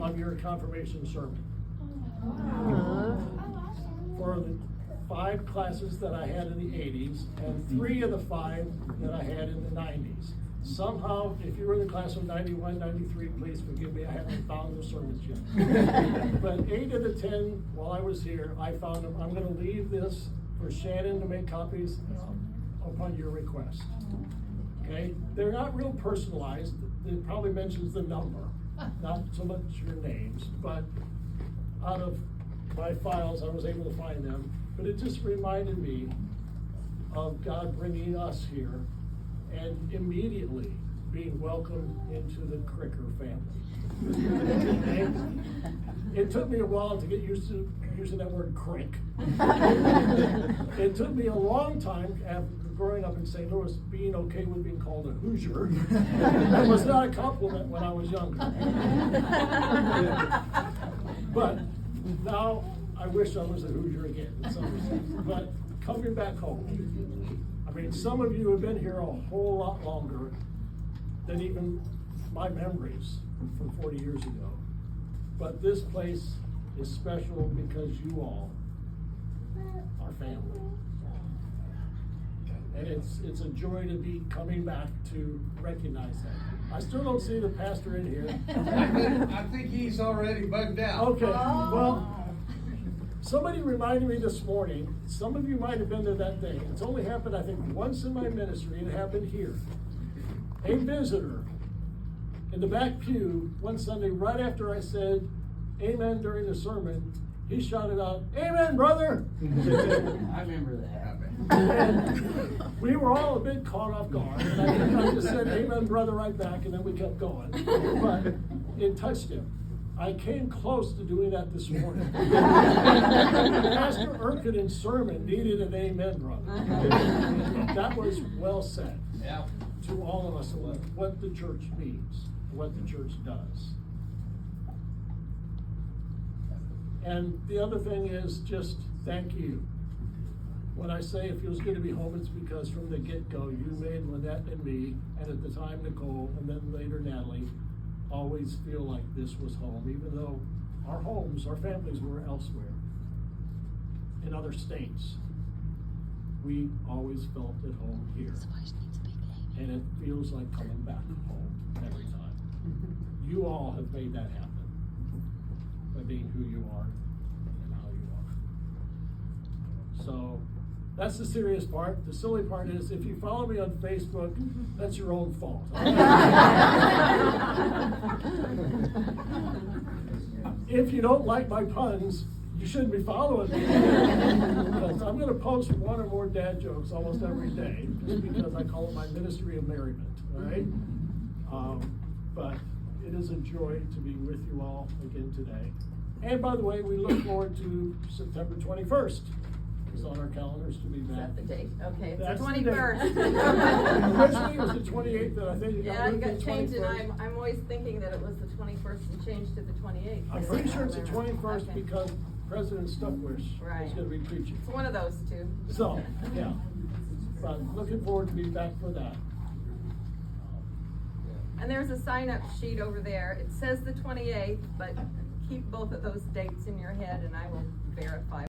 of your confirmation sermon. For the 5 classes that I had in the 80s and 3 of the 5 that I had in the 90s. Somehow, if you were in the class of 91, 93, please forgive me, I haven't found those sermons yet. But 8 of the 10, while I was here, I found them. I'm going to leave this for Shannon to make copies upon your request. Okay? They're not real personalized. It probably mentions the number, not so much your names, but out of my files, I was able to find them. But it just reminded me of God bringing us here and immediately being welcomed into the Cricker family. It took me a while to get used to using that word crick. It took me a long time after growing up in St. Louis being okay with being called a Hoosier. That was not a compliment when I was younger. But now I wish I was a Hoosier again in some respects. But coming back home, I mean, some of you have been here a whole lot longer than even my memories from 40 years ago. But this place is special because you all are family. And it's a joy to be coming back to recognize that. I still don't see the pastor in here. I think he's already bugged out. Okay, well, somebody reminded me this morning, some of you might have been there that day. It's only happened, I think, once in my ministry. It happened here. A visitor in the back pew one Sunday, right after I said amen during the sermon, he shouted out, "Amen, brother!" I remember that. And we were all a bit caught off guard. And I think I just said, "Amen, brother," right back, and then we kept going. But it touched him. I came close to doing that this morning. Pastor Erkinen's sermon needed an amen, brother. That was well said. Yeah. To all of us, what the church means, what the church does. And the other thing is just thank you. When I say it feels good to be home, it's because from the get-go, you made Lynette and me, and at the time Nicole, and then later Natalie, always feel like this was home, even though our homes, our families were elsewhere, in other states. We always felt at home here. And it feels like coming back home every time. You all have made that happen by being who you are and how you are. So that's the serious part. The silly part is if you follow me on Facebook, that's your own fault. If you don't like my puns, you shouldn't be following me. Because I'm going to post 1 or more dad jokes almost every day, just because I call it my ministry of merriment, all right? But it is a joy to be with you all again today. And by the way, we look forward to September 21st. It's on our calendars to be back. Is that the date? Okay, it's That's the the date. 21st. Originally it was the 28th, but I think it Yeah, it got moved to changed, and 21st. I'm always thinking that it was the 21st and changed to the 28th. I'm pretty sure it's the 21st Okay. because President Stuckwish is Right. going to be preaching. It's one of those two. So, yeah. But looking forward to being back for that. And there's a sign-up sheet over there. It says the 28th, but keep both of those dates in your head and I will verify.